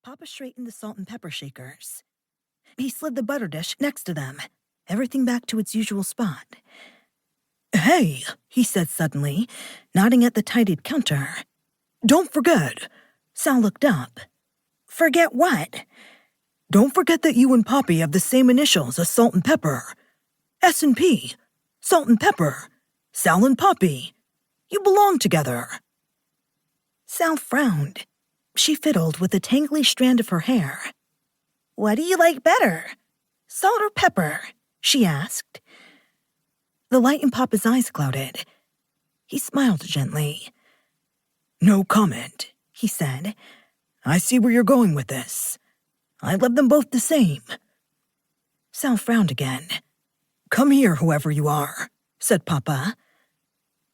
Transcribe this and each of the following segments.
Papa straightened the salt and pepper shakers. He slid the butter dish next to them, everything back to its usual spot. "Hey," he said suddenly, nodding at the tidied counter. "Don't forget." Sal looked up. "Forget what?" "Don't forget that you and Poppy have the same initials as Salt and Pepper. S&P. Salt and Pepper. Sal and Poppy. You belong together." Sal frowned. She fiddled with a tangly strand of her hair. "What do you like better? Salt or pepper?" she asked. The light in Papa's eyes clouded. He smiled gently. "No comment," he said. "I see where you're going with this. I love them both the same." Sal frowned again. "Come here, whoever you are," said Papa.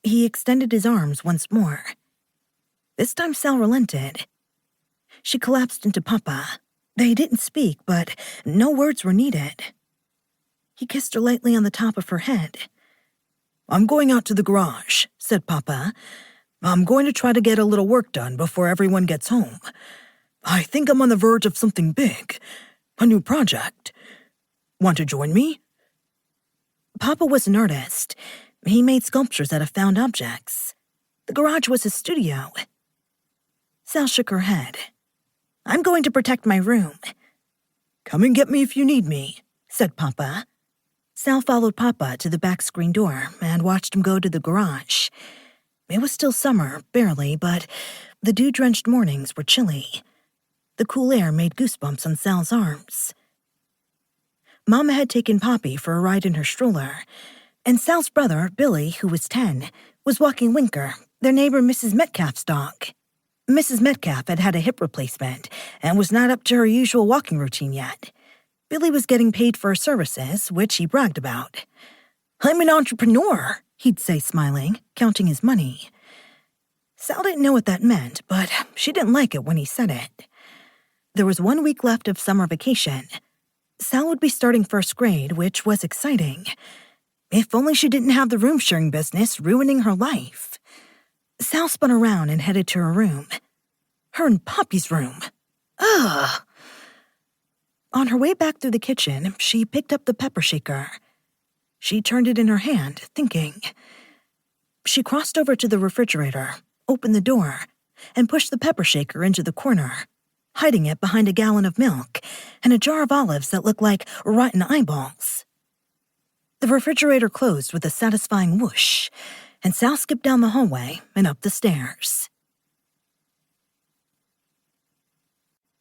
He extended his arms once more. This time Sal relented. She collapsed into Papa. They didn't speak, but no words were needed. He kissed her lightly on the top of her head. "I'm going out to the garage," said Papa. "I'm going to try to get a little work done before everyone gets home. I think I'm on the verge of something big, a new project. Want to join me?" Papa was an artist. He made sculptures out of found objects. The garage was his studio. Sal shook her head. "I'm going to protect my room." "Come and get me if you need me," said Papa. Sal followed Papa to the back screen door and watched him go to the garage. It was still summer, barely, but the dew-drenched mornings were chilly. The cool air made goosebumps on Sal's arms. Mama had taken Poppy for a ride in her stroller, and Sal's brother, Billy, who was 10, was walking Winker, their neighbor Mrs. Metcalf's dog. Mrs. Metcalf had had a hip replacement and was not up to her usual walking routine yet. Billy was getting paid for her services, which he bragged about. "I'm an entrepreneur," he'd say, smiling, counting his money. Sal didn't know what that meant, but she didn't like it when he said it. There was 1 week left of summer vacation. Sal would be starting first grade, which was exciting. If only she didn't have the room-sharing business ruining her life. Sal spun around and headed to her room. Her and Poppy's room. Ugh! On her way back through the kitchen, she picked up the pepper shaker. She turned it in her hand, thinking. She crossed over to the refrigerator, opened the door, and pushed the pepper shaker into the corner, hiding it behind a gallon of milk and a jar of olives that looked like rotten eyeballs. The refrigerator closed with a satisfying whoosh, and Sal skipped down the hallway and up the stairs.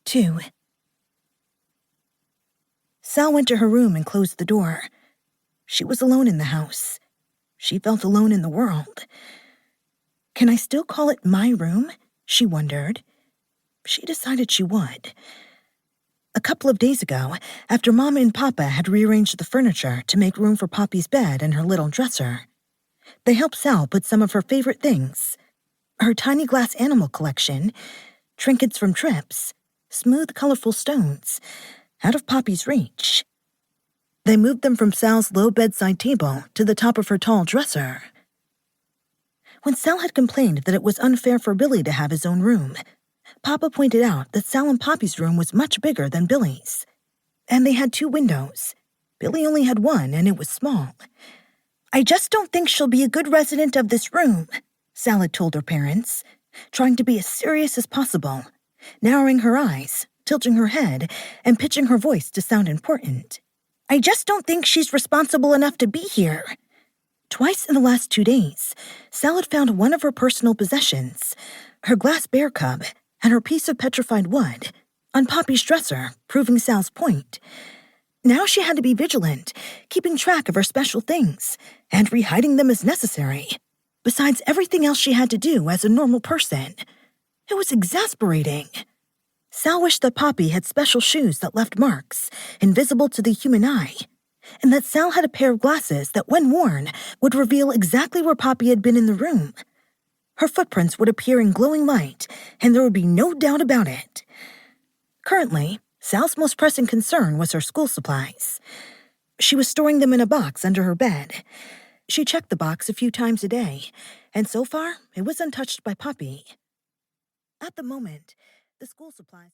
2. Sal went to her room and closed the door. She was alone in the house. She felt alone in the world. Can I still call it my room? She wondered. She decided she would. A couple of days ago, after Mama and Papa had rearranged the furniture to make room for Poppy's bed and her little dresser, they helped Sal put some of her favorite things, her tiny glass animal collection, trinkets from trips, smooth, colorful stones, out of Poppy's reach. They moved them from Sal's low bedside table to the top of her tall dresser. When Sal had complained that it was unfair for Billy to have his own room, Papa pointed out that Sal and Poppy's room was much bigger than Billy's. And they had 2 windows. Billy only had 1, and it was small. "I just don't think she'll be a good resident of this room," Sal had told her parents, trying to be as serious as possible, narrowing her eyes, tilting her head, and pitching her voice to sound important. "I just don't think she's responsible enough to be here." Twice in the last 2 days, Sal had found one of her personal possessions, her glass bear cub and her piece of petrified wood, on Poppy's dresser, proving Sal's point. Now she had to be vigilant, keeping track of her special things, and rehiding them as necessary, besides everything else she had to do as a normal person. It was exasperating. Sal wished that Poppy had special shoes that left marks, invisible to the human eye, and that Sal had a pair of glasses that, when worn, would reveal exactly where Poppy had been in the room. Her footprints would appear in glowing light, and there would be no doubt about it. Currently, Sal's most pressing concern was her school supplies. She was storing them in a box under her bed. She checked the box a few times a day, and so far, it was untouched by Poppy. At the moment, the school supplies